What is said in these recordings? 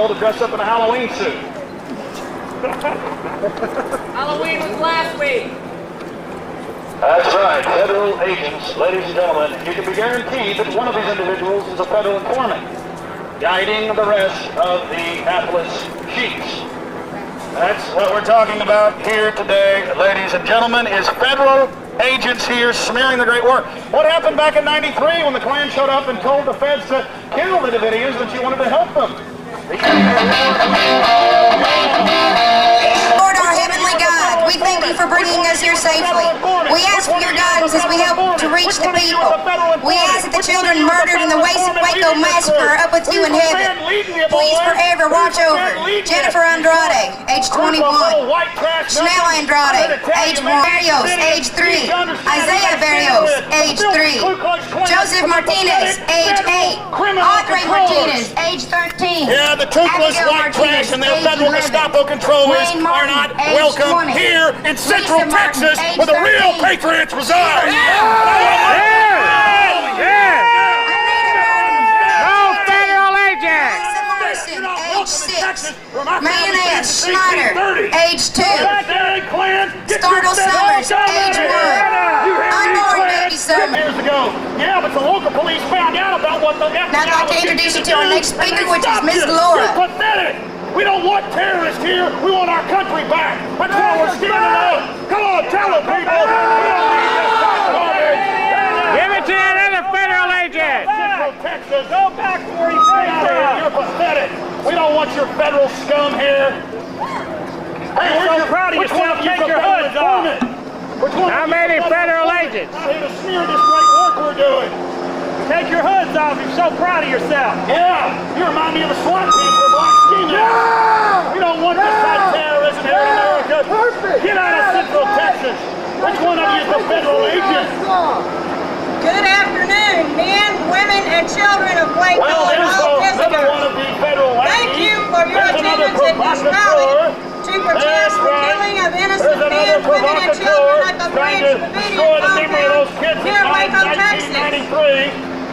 all to dress up in a Halloween suit. Halloween was last week. That's right, federal agents, ladies and gentlemen. You can be guaranteed that one of these individuals is a federal informant, guiding the rest of the hapless sheets. That's what we're talking about here today, ladies and gentlemen, is federal agents here smearing the great work. What happened back in '93 when the Klan showed up and told the feds to kill the Davidians that you wanted to help them? Lord, our heavenly God, we thank you for bringing us here safely. We ask for your guidance as we help to reach the people. We ask that the children murdered in the Waco massacre are up with you in heaven. Please forever watch over Jennifer Andrade, age 21, Chanel Andrade, age 1, Barrios, age 3, Isaiah Barrios, age 3, Joseph Martinez, age 8, Audrey Martinez, age 13. Yeah, the toothless white trash and their federal Gestapo controllers are not welcome here in Central Texas where the real patriots reside. No federal agents! Age 6, Mayonnaise Schneider, age 2, Startle Summers, age 1, Unborn Baby Summers. Years ago, yeah, but the local police found out about what the FBI Now I'd like to introduce you to our next speaker, which is Miss Laura. You're pathetic. We don't want terrorists here. We want our country back. That's why we're standing up. Come on, tell them, people. We don't need this garbage. Give it to another federal agent! Central Texas, go back where you came from. You're pathetic. We don't want your federal scum here. Hey, we're so proud of yourself. Take your hoods off. How many federal agents? Out here to smear this great work we're doing. Take your hoods off. You're so proud of yourself. Yeah, you remind me of a SWAT team for black skin. We don't want this type of terrorism here in America. Get out of Central Texas. Which one of you is the federal agent? Good afternoon, men, women, and children of Waco and all Another one of visitors. these federal agents. Thank you for your attendance at this rally to protest the killing of innocent men, women, and children at the Bridge Davidian compound near Waco, Texas.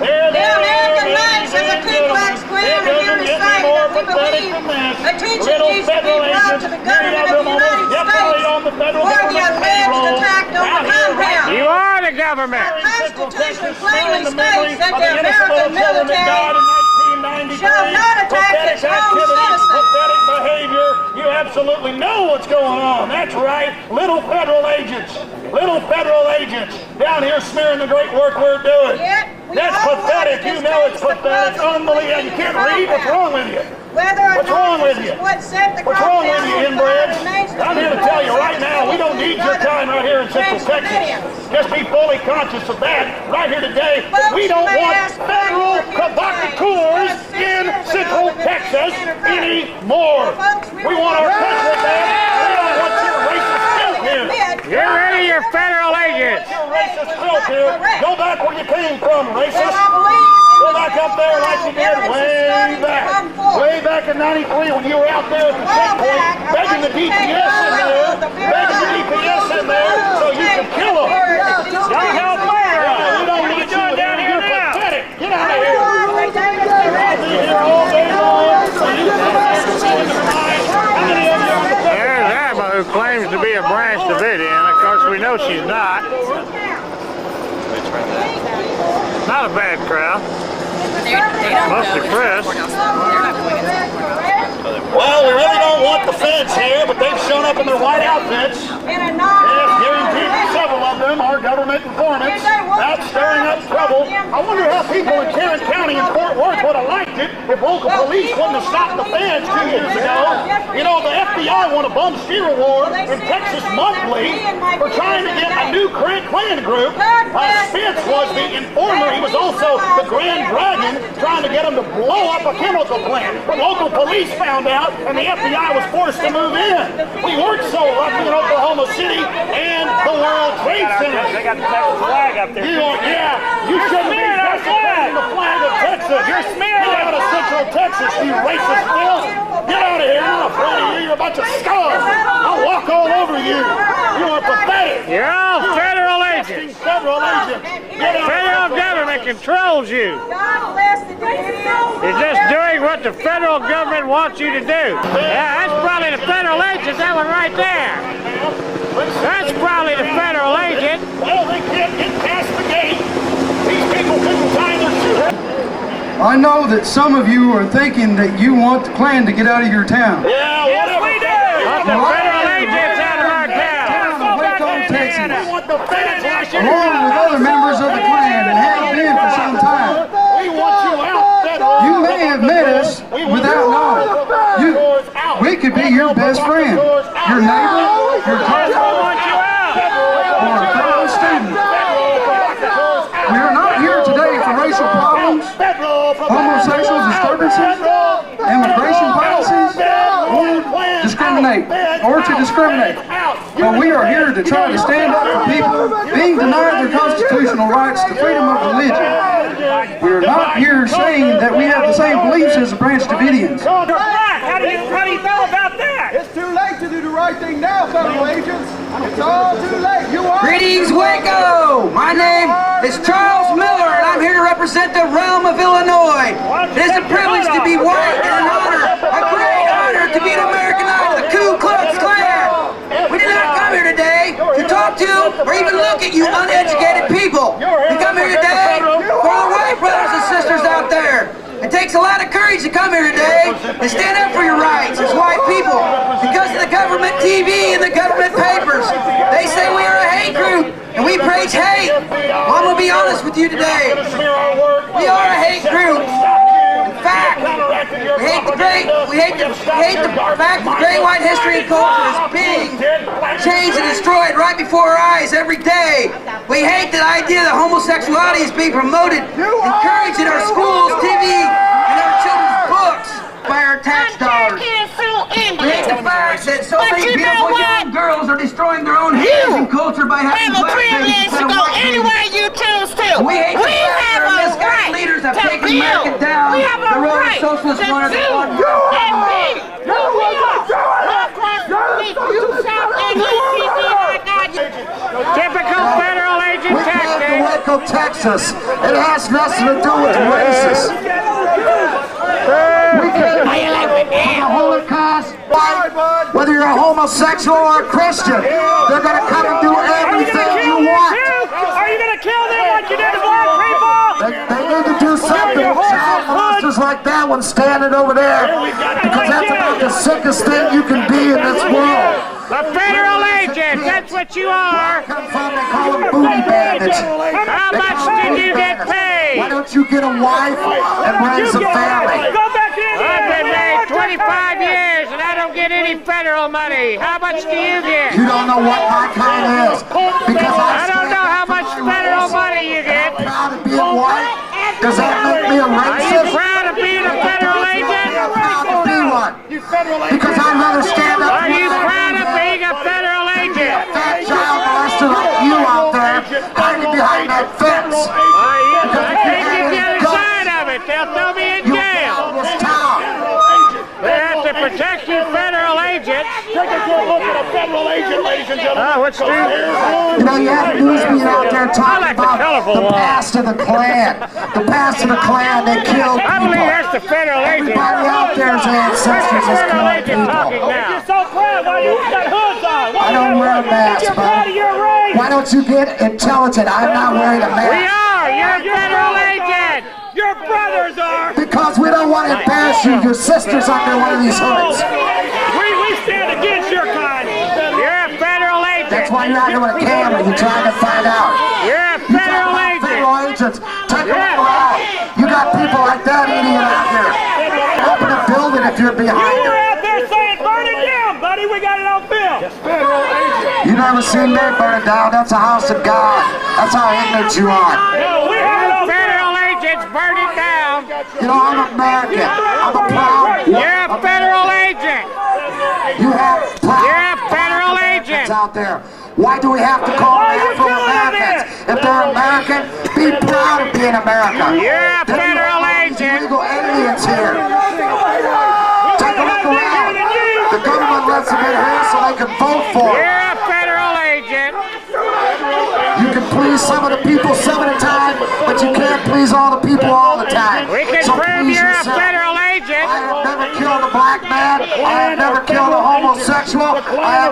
The American Knights of the Ku Klux Klan are here to say that we believe attention needs to be brought to the government of the United States for the alleged attack on the compound. You are the government! Our Constitution plainly states that the American military shall not attack its own citizens. Pathetic behavior. You absolutely know what's going on. That's right. Little federal agents. Little federal agents down here smearing the great work we're doing. That's pathetic. You know it's pathetic. Unbelievable. You can't read. What's wrong with you? What's wrong with you? What's wrong with you, inbreds? I'm here to tell you right now, we don't need your time right here in Central Texas. Just be fully conscious of that right here today. We don't want federal provocateurs in Central Texas anymore. We want our country back. We don't want your racist filth here. Get rid of your federal agents! Your racist filth here. Go back where you came from, racist. Go back up there like you did way back in '93 when you were out there at the checkpoint begging the DPS in there so you could kill them. Don't help fire us. We don't need you down here. You're pathetic. Get out of here. I'll be here all day long. There's Abba, who claims to be a Branch Davidian. Of course, we know she's not. Not a bad crowd. Mostly press. Well, we really don't want the feds here, but they've shown up in their white outfits. Yes, guaranteed several of them are government informants. That's stirring up trouble. I wonder how people in Tarrant County and Fort Worth would have liked it if local police wouldn't have stopped the feds 2 years ago. You know, the FBI won a bum steer award in Texas Monthly for trying to get a new Klan group. Spence was the informer. He was also the Grand Dragon trying to get them to blow up a chemical plant. But local police found out and the FBI was forced to move in. We weren't so lucky in Oklahoma City and the World Trade Center. They got the Texas flag up there. You shouldn't be desecrating the flag of Texas. You're smearing Get out of Central Texas, you racist filth. Get out of here. I'm not afraid of you. You're a bunch of scum. I'll walk all over you. You are pathetic. You're all federal agents! Federal agents. Get out Federal government that controls you. God bless the Davidians. Is just doing what the federal government wants you to do. Yeah, that's probably the federal agent, that one right there. That's probably the federal agent. Well, they can't get past the gate. These people couldn't find their shoe. I know that some of you are thinking that you want the Klan to get out of your town. Yeah, Yes, we do. The federal agent's out of our town. Waco, Texas, We want the feds lashing along with other members of the Klan, and have been for some time. We want you out, federal. You may have met us without knowing. We could be your best friend, your neighbor, your cousin, or a fellow student. We are not here today for racial problems, homosexual disturbances, immigration policies, or to discriminate. But we are here to try to stand up for people being denied their constitutional rights to freedom of religion. We are not here saying that we have the same beliefs as the Branch Davidians. How do you feel about that? It's too late to do the right thing now, federal agents. It's all too late. You are. Greetings, Waco! My name is Charles Miller, and I'm here to represent the realm of Illinois. It is a privilege to be white and an honor, a great honor to be an American out of the Ku Klux Klan. We did not come here today to talk to or even look at you uneducated people. We come here today for the white brothers and sisters out there. It takes a lot of courage to come here today and stand up for your rights as white people. Because of the government TV and the government papers, they say we are a hate group and we preach hate. Well, I'm going to be honest with you today. We are a hate group. In fact, we hate the fact that great white history and culture is being changed and destroyed right before our eyes every day. We hate the idea that homosexuality is being promoted, encouraged in our schools, TV, and our children's books by our tax dollars. We hate the fact that so many beautiful young girls are destroying their own heritage and culture by having black babies instead of white babies. You choose to. We hate the fact that our misguided leaders have taken America down the road of socialist one of the one. Typical federal agent We came to tactics. Waco, Texas. It has nothing to do with races. We came here for the Holocaust. Whether you're a homosexual or a Christian, they're going to come and do everything you want. Are you going to kill them like you did to black people? They need to do something with child molesters like that one standing over there, because that's about the sickest thing you can be in this world. A federal agent, that's what you are. Come from, they call them booty bandits. How much did you get paid? Why don't you get a wife and raise a family? Go back in I've been there. married 25 years and I don't get any federal money. How much do you get? You don't know what my kind is, because I don't know how much federal money you get. proud of being white. Does that make me a Are you racist? proud of being a federal agent? I'm proud to be one, because I'd rather stand up Are for you my proud of being a federal agent? fat child molester like you out there hiding behind that fence. I can't get the other side of it. They'll throw me in You jail. own this town. They have to protect you federal agents. Take a good look at a federal agent, ladies and gentlemen. What's Stu? You know, you have newsmen out there talking like the about colorful the one. past of the Klan. The past of the Klan, they killed I believe people. that's the federal agent. Everybody out there's ancestors has Federal killed agent talking people. now. You're so proud. Why you got hoods on? Why I don't wear a mask, You're proud of your race. Why don't you get intelligent? I'm not wearing a We mask. are. You're a federal agent. Your brothers are. Because we don't want to embarrass you. Your sister's under one of these hoods. We stand against your kind. You're a federal agent. That's why you're out here with a camera. You're trying to find out. You're a You talk federal about agent. federal agents. Take a look around. You got people like that idiot out here. Open a building if you're You behind were it. out there saying, burn it down, buddy. We got it on film. You never seen me burn it down. That's a house of God. That's how ignorant you are. No, we have it on film. Federal agents burn it down. You know, I'm American. I'm a proud. You're a federal agent. You have You're a proud federal agent. out there. Why do we have to call them Afro-Americans? If they're American, be proud of being American. You're a Then you federal have all these agent. illegal aliens here. Take a look around. The government lets them in here so they can vote for it. You're a federal agent. You can please some of the people some of the time, but you can't please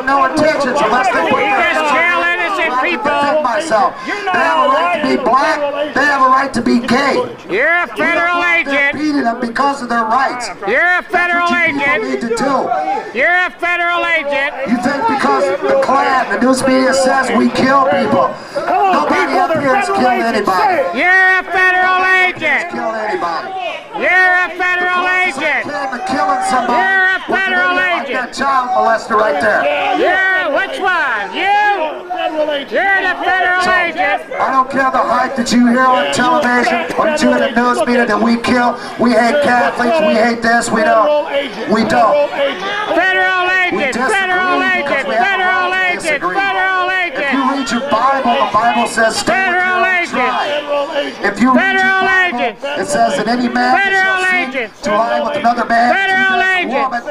no intentions unless they put You just kill innocent people. myself. They have a right to be black. They have a right to be gay. You're a federal They're agent. beating them because of their rights. You're a federal What you people need agent. to do. You're a federal agent. You think because the Klan, the news media says we kill people. Nobody up here has killed anybody. You're a federal agent. Killed anybody. You're a federal agent. Killing somebody. You're a federal Like agent. that child molester right there. You're which one? You? You're the federal agent. I don't care the hype that you hear on television or that you in the news media that we kill. We hate Catholics. We hate this. We don't. We don't. Federal agent. Federal agent. Federal agent. Federal If agent. you read your Bible, the Bible says stay with your Federal own agent. tribe. If you read your Federal Bible, agent. it says that any man Federal that shall agent. seek to lie with another man, Federal a agent. woman,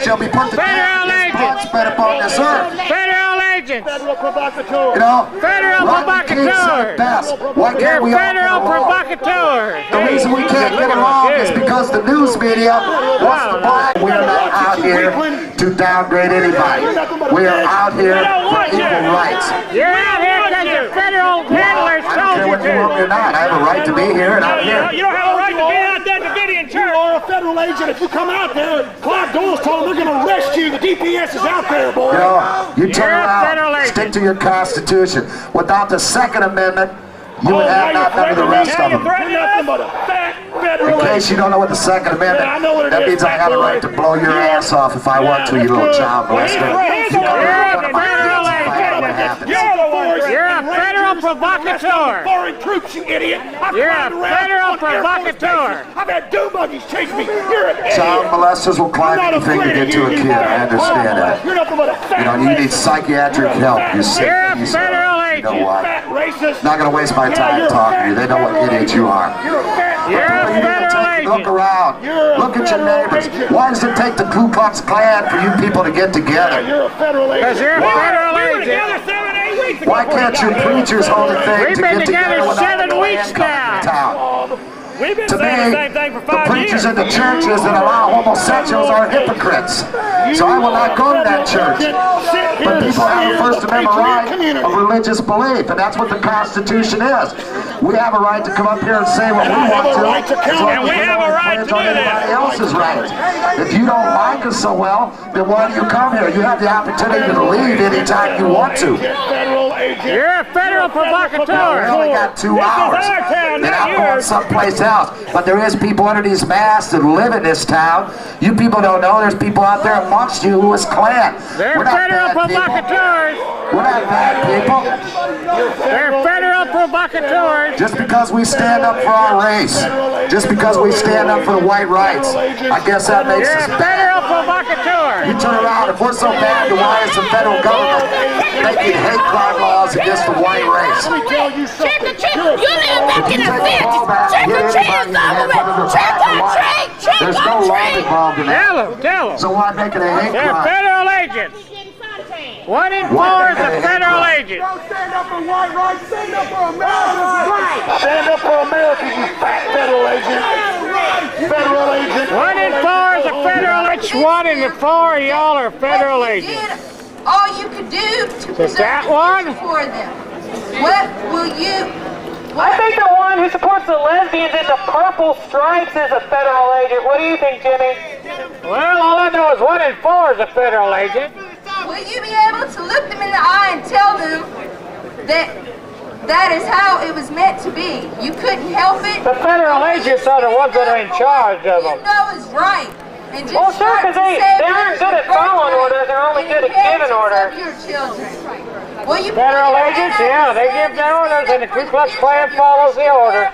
shall be put to Federal death. His agent. blood spread upon this earth. Federal agents. You know, Federal Rodney King said provocateurs. it best. Why can't You're we all get federal along? provocateurs. The reason we can't get along is because the news media wants to buy. We're not out here to downgrade anybody. We are out here for equal rights. You're out here because your federal handlers I don't told care you whether you want me or to. not. I have a right to be here, and I'm here. You don't have a right to be out there Davidian You church. are a federal agent. If you come out there, Clyde Doyle's told them they're going to arrest you. The DPS is out there, boy. You know, you turn You're a federal around, agent. stick to your Constitution. Without the Second Amendment, you would have not none of the rest of them. You're nothing but a fat federal In case you don't know what the Second Amendment, Yeah, I know what it that is, means I fat have a boy. right to blow your ass off if I want to, you little child molester. You come around one of my kids if I have what happens. You're the worst. You're a federal provocateur. Foreign troops, you idiot. I've You're climbed a around federal on Air Force provocateur. bases. I've had dune buggies chase me. You're an idiot. Child molesters will climb I'm not anything to afraid get of to you, a you kid. I fat understand bum. that. You're nothing but a fat You know, you need racist. psychiatric help. You sick. You're a You sick. federal You know agent. what? Fat racist. Not gonna waste my time talking to you. They know what idiot you are. You're a fat You're a You need to federal take- agent. Look around. Look at your neighbors. Why does it take the Ku Klux Klan for you people to get together? You're a federal agent. Because you're a federal We were agent. together 7, 8 weeks ago. Why can't your preachers hold a thing We've to been get together together without 7 no weeks income in now. town? We've been To saying me, the same thing for the 5 preachers years. in the churches that allow homosexuals are hypocrites. So I will not go to that church. But people have a First Amendment right of religious belief, and that's what the Constitution is. We have a right to come up here and say what we want to, as long And we as we have a don't right infringe to on do that. anybody else's rights. If you don't like us so well, then why do you come here? You have the opportunity to leave anytime you want to. Federal agent. You're a federal We provocateur. only got 2 This is hours. our town, And not I'm going yours. someplace else. But there is people under these masks that live in this town. You people don't know there's people out there amongst you who is Klan. They're We're not federal bad people. provocateurs. We're not bad people. They're federal provocateurs. Just because we stand up for our race. Just because we stand up for the white rights. I guess that makes You're us a bad. federal provocateur. You turn around, if we're so bad, then why is the federal government making hate crime laws against the white race? Let me tell you something. Trick or treat! You live back in the Take the ball back, fifties! Trick hit or treat anybody is in the head over under the with! Trick back or or what? treat! Trick There's no or law treat! involved in that. Tell them, tell them. So why make it a hate They're crime? federal agents. 1 in 4 is a federal agent. Stand up for white rights. Stand up for America. Stand up for America, you fat federal agent. Federal agent. 1 in 4 is a federal agent. 1 in the 4 of y'all are federal agents. All you could do to preserve that the one? future for them. What will you? I think the one who supports the lesbians in the purple stripes is a federal agent. What do you think, Jimmy? Well, all I know is 1 in 4 is a federal agent. Will you be able to look them in the eye and tell them that that is how it was meant to be? You couldn't help it. The federal agents are the ones that are in charge of You them. know it's right. And just Well, sure, start 'cause to they say aren't what good is at following right orders, they're only in good the at giving inheritance orders. of your children. Will you Federal agents, yeah, they give their orders and the Ku Klux Klan follows the order.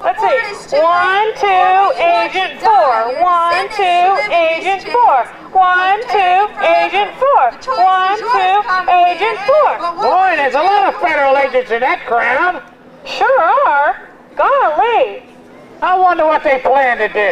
Let's see. 1, 2, Agent 4. 1, 2, Agent 4. 1, 2, Agent 4. 1, 2, Agent 4. Boy, there's a lot of federal agents in that crowd. Sure are. Golly. I wonder what they plan to do.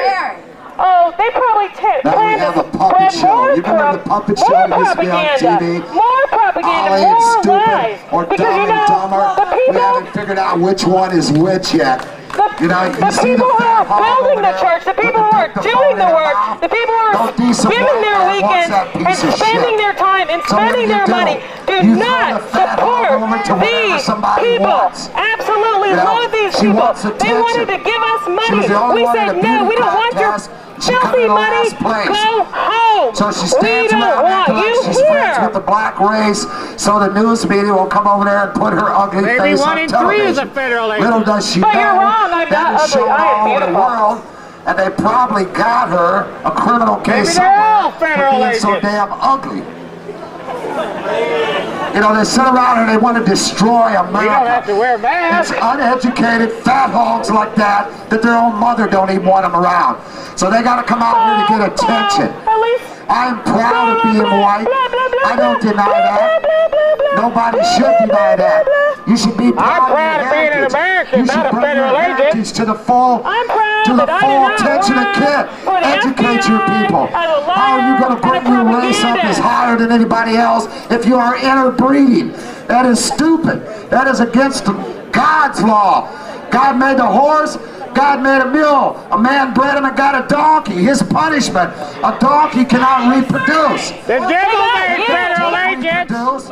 Oh, they probably Now we plan have a to puppet spread show. more You remember the puppet show more that used to be on propaganda, TV? more propaganda, Ollie and more stupid lies. or Because dumb you and know, dumber. the We people, haven't figured out which one is which yet. the You know, you The see people who are fat hog building over the there church, the with people who are dictaphone doing the in work, mouth. the people who are No decent giving their black man wants weekends that and piece of spending shit. their time and So what spending do you their do? money do You not throw the fat hog support over to whatever these somebody people. wants. Absolutely You know, love these she people. wants They attention. wanted to give us She was money. the only We one in said, the no, we beauty don't want your contest. She come filthy in the money. last place. Go home. So she We stands don't around want acting like you she's friends here. with the black race, so the news media will come over there and put her ugly Maybe face 1 on in 3 television. is a federal agent. Little does she But know you're wrong, I'm that not is ugly, shown I am all over the beautiful. world, and they probably got her a criminal case Maybe they're all somewhere federal for being so agents. damn ugly. You know, they sit around and they want to destroy America. You don't have to wear masks. It's uneducated fat hogs like that their own mother don't even want them around. So they got to come out here to get attention. At least I'm proud of being white. I don't deny that. Nobody should deny that. You should be proud proud of of being an heritage. American, You should not a bring federal your agent. heritage to the full, I'm proud to the that I full did not attention of work kid. for the Educate your FBI, people. as a liar, How are you going to bring and a your race up as propagandist. higher than anybody else if you are interbreeding? That is stupid. That is against God's law. God made the horse. God made a mule. A man bred him and got a donkey. His punishment, a donkey cannot reproduce. The devil made federal agents. Reproduce,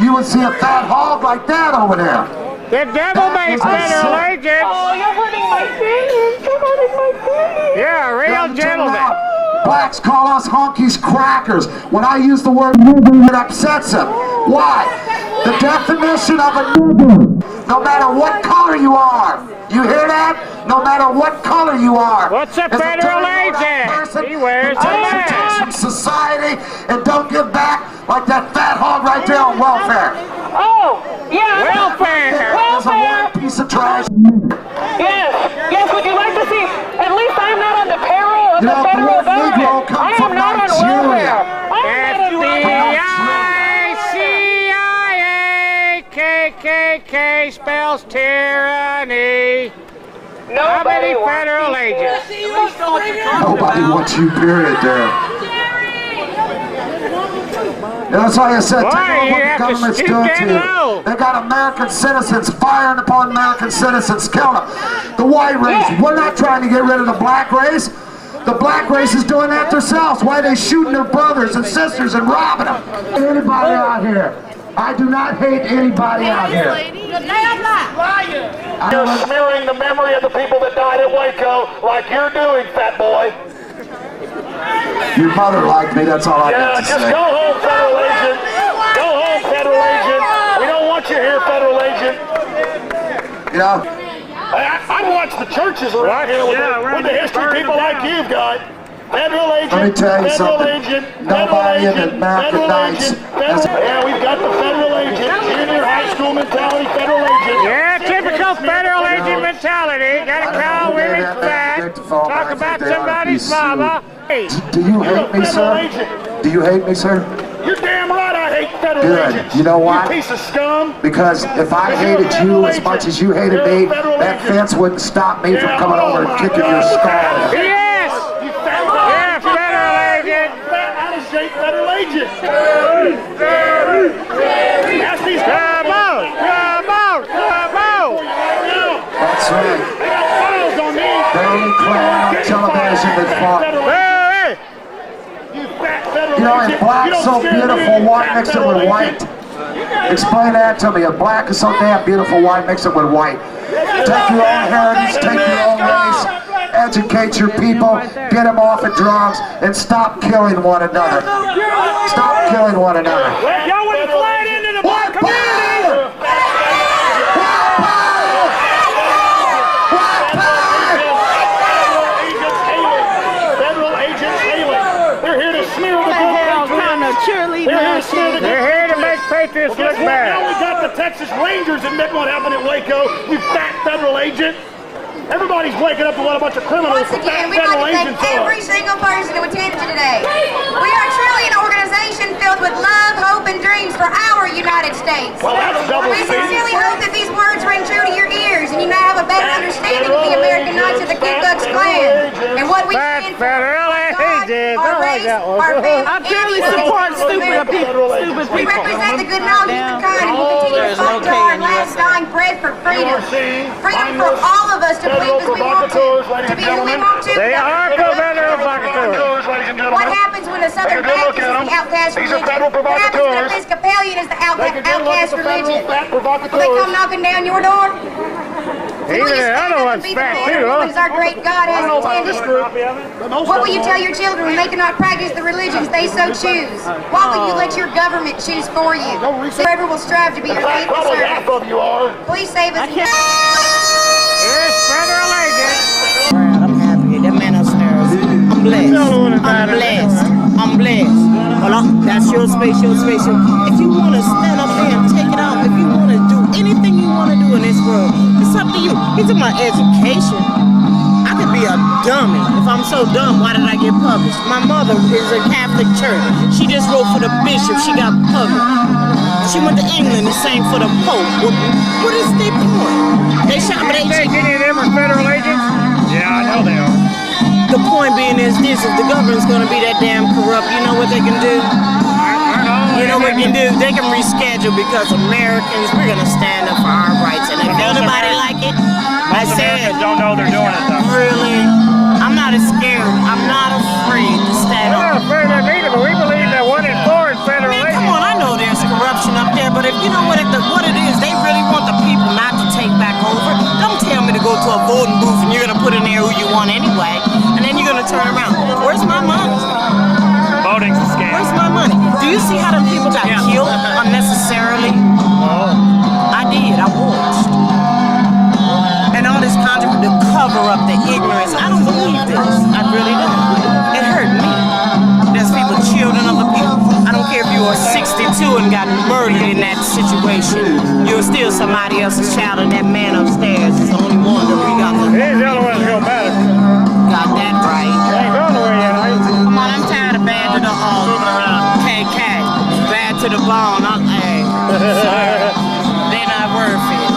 you would see a fat hog like that over there. The devil made federal agents. Oh, you're hurting my feelings. You're hurting my feelings. Yeah, real gentlemen. Blacks call us honkies crackers. When I use the word nigger, it upsets them. Why? The definition of a nigger, no matter what color you are. You hear that? No matter what color you are. What's a It's federal dirty black agent? person He wears who a takes mask. attention from society and don't give back like that fat hog right there on welfare. Oh, yeah. Welfare. There's a Welfare. white piece of trash. Yes. Yes, would you like to see? At least I'm not on the payroll of You the know, federal the word Negro government. comes I am from not on Nigeria. welfare. I am not on welfare. FBI, CIA, KKK spells tyranny. How many Nobody federal agents? Nobody wants you, period, there. That's why I said, Why? take a look You what the have to government's stoop doing down to you. low. They got American citizens firing upon American citizens, killing them. The white race, we're not trying to get rid of the black race. The black race is doing that themselves. Why are they shooting their brothers and sisters and robbing them? Anybody out here? I do not hate anybody out here. You're smearing the memory of the people that died at Waco like you're doing, fat boy. Your mother liked me, that's all I Yeah, got to just say. go home, federal agent. Go home, federal agent. We don't want you here, federal agent. You know, I watch the churches around here with the history people like you've got. Federal agent, Let me tell you federal something. agent, Nobody in federal agent, American federal Knights agent, has- Yeah, we've got the federal agent, junior high school mentality, federal agent. Yeah, typical federal agent mentality. Gotta call women fat. Talk about somebody's mama. Hey, do you hate me, sir? Do you hate me, sir? You're damn right I hate federal Good. agents. You know why? You piece of scum. Because if I hated you as much as you hated me, that fence wouldn't stop me from coming over and kicking your skull in. yes! You fat Yeah, federal agent. out of shape federal agent. Ask these Come on, come on, come on. That's right. They got files on me. The only clown on television that fought. Hey, You fat federal You know, if agent. black's You don't so scare beautiful, me, why fat mix it federal with agent. white? Explain that to me. If black is so damn beautiful, why mix it with white? Take your own heritage, take your own race, educate your people, get them off of drugs, and stop killing one another. Stop killing one another. Y'all went flying into the White community. power! White power! White power! Federal agents hailing. They're here to smear the good patriots. They're here to smear the they're here to make patriots look Now bad. we got the Texas Rangers admitting what happened at Waco. You fat federal agent. Everybody's waking up to what a bunch of criminals Once and fat again, we'd like federal to thank agents are. every single person who attended today. We are truly an organization filled with love, hope, and dreams for our United States. Well, that's double We speak. sincerely hope that these words ring true to your ears and you now have a better understanding of the American Knights of the Ku Klux Klan and what we Fat stand for. federal God, agents. our I like race, that one. our family, I purely support stupid people. We represent the good knowledge of mankind and we continue to fight till our last dying bread for freedom. Freedom for all of us to believe as we want to be who we want to. They are federal provocateurs. What happens when a Southern Baptist is the outcast religion? What happens when an Episcopalian is the outcast religion? Will they come knocking down your door? Even the other one's fat too, huh? As our great God has intended. What will you tell your children when they cannot practice the religions they so choose? Why will you let your government choose for you? Whoever will strive to be your faithful servant. Please save us. Here's federal agents. I'm happy. That man upstairs. I'm blessed. I'm blessed. I'm blessed. Well, that's your space, your space. If you want to stand up there and take it out, if you want to do anything you want to do in this world, it's up to you. He's talking about education. I could be a dummy. If I'm so dumb, why did I get published? My mother is a Catholic church. She just wrote for the bishop. She got published. She went to England and sang for the Pope. What is their point? They shot, but You think any of them are federal agents? Yeah, I know they are. The point being is this: if the government's going to be that damn corrupt, you know what they can do? You know what they can do? They can reschedule because Americans, we're going to stand up for our rights. And if nobody like it, I said, don't know they're doing it though. Really? I'm not as scared. I'm not afraid to stand We're not up. afraid of them either, but we believe that 1 in 4 is federal Man, agents. come on, I know there's corruption up there, but if you know what it is, they really want the people not to take back over. Don't tell me to go to a voting booth and you're going to put in there who you want anyway, and then you're going to turn around. Where's my money? Voting's a scam. Where's my money? Do you see how them people got killed unnecessarily? I did. I watched. And all this controversy to cover up the ignorance. I don't believe this. I really don't. It hurt me. There's people, children of the people. I don't care if you were 62 and got murdered in that situation. You're still somebody else's child, and that man upstairs is the only one that we got. He's the only one that's gonna matter. Got that right. Ain't going nowhere yet, are you? Come on, I'm tired of bad to the KK. Bad to the bone. Hey, sorry. They're not worth it.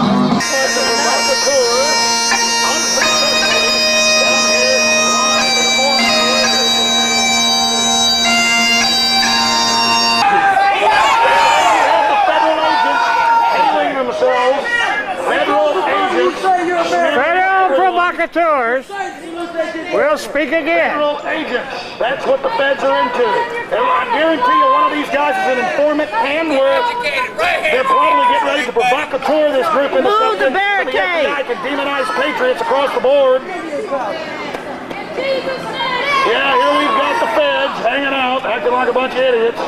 Federal provocateurs will speak again. Federal agents. That's what the feds are into. And I guarantee you one of these guys is an informant and they're probably getting ready to provocateur this group into Move the something. barricade. I can demonize patriots across the board. Yeah, here we've got the feds hanging out, acting like a bunch of idiots.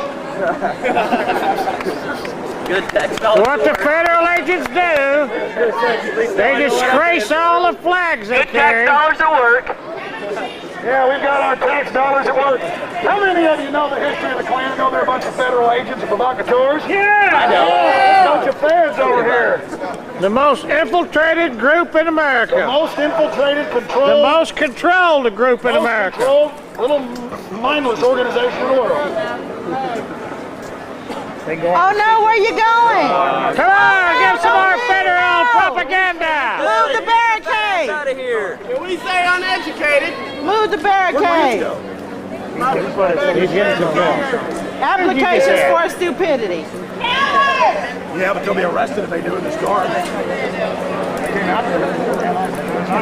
What the federal agents do, they disgrace all the flags they carry. Tax dollars at work. Yeah, we've got our tax dollars at work. How many of you know the history of the Klan? Know they're a bunch of federal agents and provocateurs? Yeah! I know. A bunch of feds over here. The most infiltrated group in America. The most infiltrated, controlled. The most controlled group in America. Controlled, little mindless organization in the world. Oh no, where you going? Come on, give some more federal propaganda. Move the barricade. Out of here. Can we say uneducated? Move the barricade. He's getting confused. Applications for stupidity. Yeah, but they'll be arrested if they do in this car.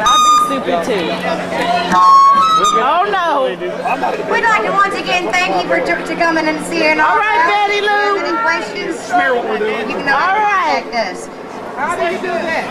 I'll be stupid too. Oh no. We'd like to once again thank you for coming and seeing All right, Betty Lou. Any questions? Smear what we're doing. You can always contact us. How do you do that?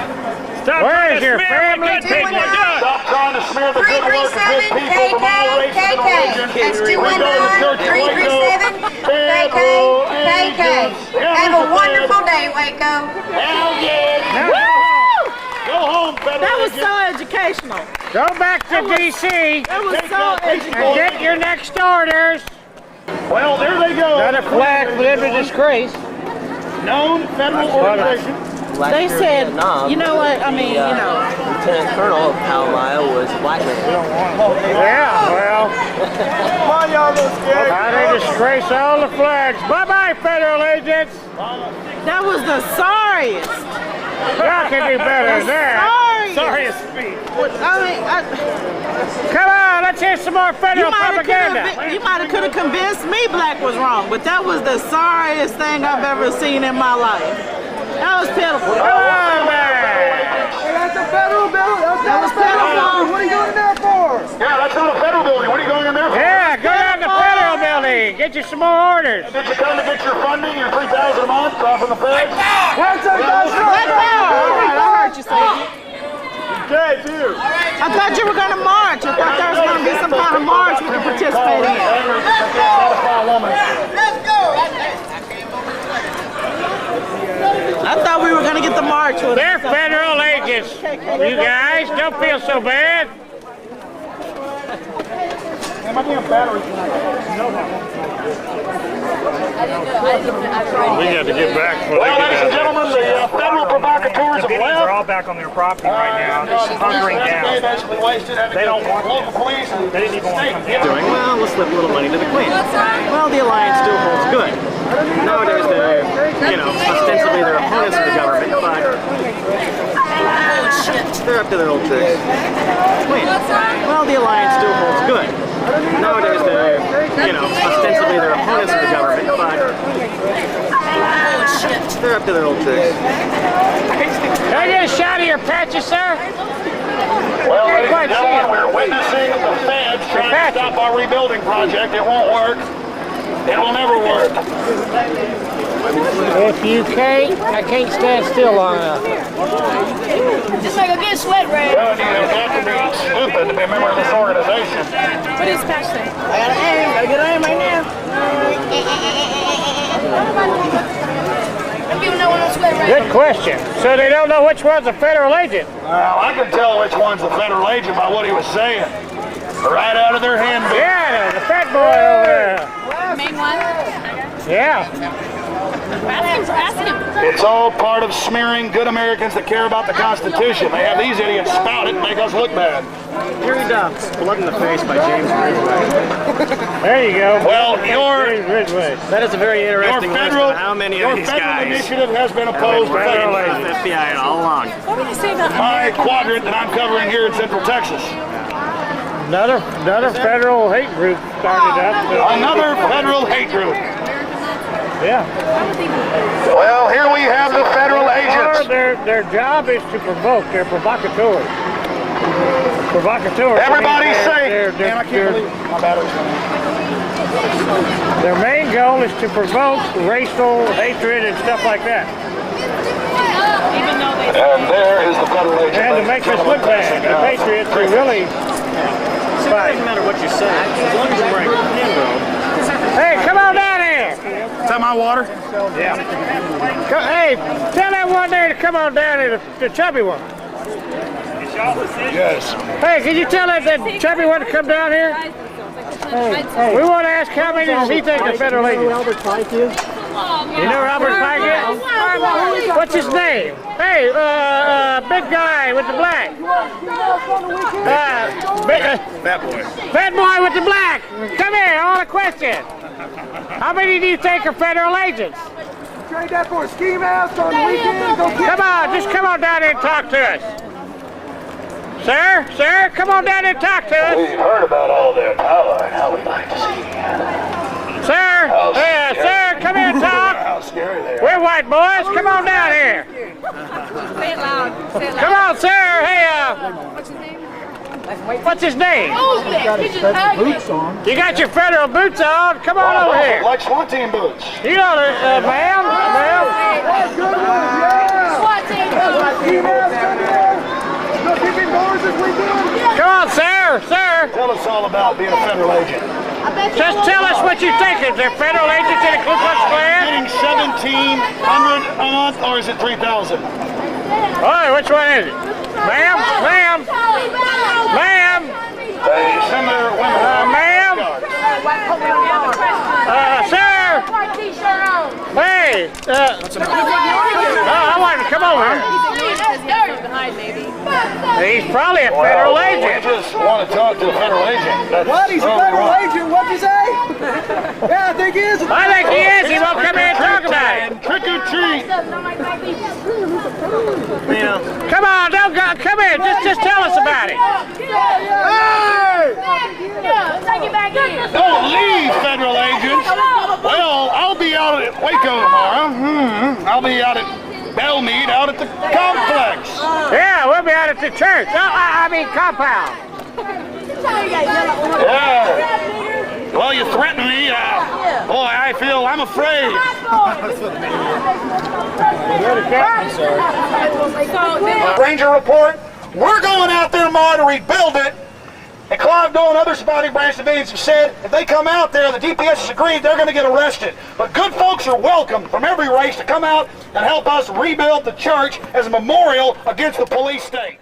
Where's your family? Stop trying to smear the good work of good 337 people from all races and religions. That's We go to church in Waco. 219-337 Federal KK. agents. Have a wonderful day, Waco. Hell yeah. Woo! Go home, federal That was agents. so educational. Go back to D.C. That was so and educational. get your next orders. Well, there they go. Got a flag for them to disgrace. Known federal organization. They said, you know what, I mean, you know. Lieutenant Colonel of Palmyra was a black man. Yeah, well, Come on, y'all little scary. how they disgrace all the flags. Bye-bye, federal agents. That was the sorriest. Y'all can do better than that. Sorriest. speech. I mean, Come on, let's hear some more federal propaganda. You might have could have convinced me black was wrong, but that was the sorriest thing I've ever seen in my life. That was pitiful. Come on, Get you some more orders. Did you come to get your funding, your $3,000 a month from the feds? What's up, guys? Black power! All right, I heard you say it. Okay, too. I thought you were going to march. I thought there was going to be some kind of march we could participate in. I thought we were going to get the march with They're federal agents. You guys, don't feel so bad. We got to get back for Well, ladies and gentlemen, the federal provocateurs have left. They're all back on their property right now. They're hunkering down. They don't want local police. They didn't even want to come down. Well, let's slip a little money to the Queen. Well, the alliance still holds good. Nowadays, ostensibly they're opponents of the government, but they're up to their old tricks. Queen. Well, the alliance still holds good. Nowadays, ostensibly they're opponents of the government, but they're up to their old tricks. Can I get a shot of your patches, sir? Well, ladies and gentlemen, we're witnessing the feds trying to stop our rebuilding project. It won't work. It will never work. If you can't, I can't stand still long enough. Just like a good sweat rag. Well, you have to be stupid to be a member of this organization. What is passion? I got to aim. Got to get aim right now. People know when I'm sweat rag. Good question. So they don't know which one's a federal agent? Well, I can tell which one's a federal agent by what he was saying. Right out of their handbook. Yeah, the fat boy over there. Main one? Yeah. Ask him. It's all part of smearing good Americans that care about the Constitution. They have these idiots spout it and make us look bad. Here he does. Blood in the Face by James Ridgway. There you go. Well, that is a very interesting list of how many of these guys initiative has been opposed to federal the FBI all along. What would you say about my quadrant that I'm covering here in Central Texas. Another federal hate group started up. Another federal hate group. Yeah. Well, here we have the federal agents. Their job is to provoke. They're provocateurs. Everybody's safe. Their main goal is to provoke racial hatred and stuff like that. And there is the federal agent. And to make us look bad. The patriots are really... It doesn't matter what you say, as long as you're wearing a handrobe. Hey, come on down here! Is that my water? Yeah. Hey, tell that one there to come on down here, the chubby one. Yes. Hey, can you tell that chubby one to come down here? Hey. We want to ask how many does he think the federal agent? You know Robert Pike is? You know Robert Pike is? What's his name? Hey, big guy with the black. Fat boy. Fat boy with the black. Come here, I want a question. How many do you think are federal agents? Trade that for a ski mask on the weekend. Go get Come on, just come on down here and talk to us. Sir, come on down here and talk to us. We've heard about all their power and how we'd like to see. Sir, sir, come here and talk. How scary they are. We're white boys, come on down here. Say it loud. Say it loud. Come on, sir. Hey, what's his name? You got your federal boots on. Come on over here. Like SWAT team boots. You know, ma'am. SWAT team. Come on, sir. Tell us all about being a federal agent. Just tell us what you think. Is there federal agents in the Ku Klux Klan? Getting $1,700 a month, or is it $3,000? All right, which one is it? Ma'am. They send their women. Ma'am. Sir. Hey. I want to come over here. He's probably a federal agent. We just want to talk to the federal agent. What? He's a federal agent? What'd you say? Yeah, I think he is. I think he is. He won't come here and talk about it. Trick or treat. Come on, don't go. Come here. Just tell us about it. Hey! Don't leave, federal agents. Well, I'll be out at Waco tomorrow. I'll be out at Bellmead, out at the complex. Yeah, we'll be out at the church. I mean compound. Yeah. Well, you threatened me. I feel. I'm afraid. Ranger report. We're going out there tomorrow to rebuild it. And Clive Doe and other spouting branch civilians have said if they come out there, the DPS has agreed they're going to get arrested. But good folks are welcome from every race to come out and help us rebuild the church as a memorial against the police state.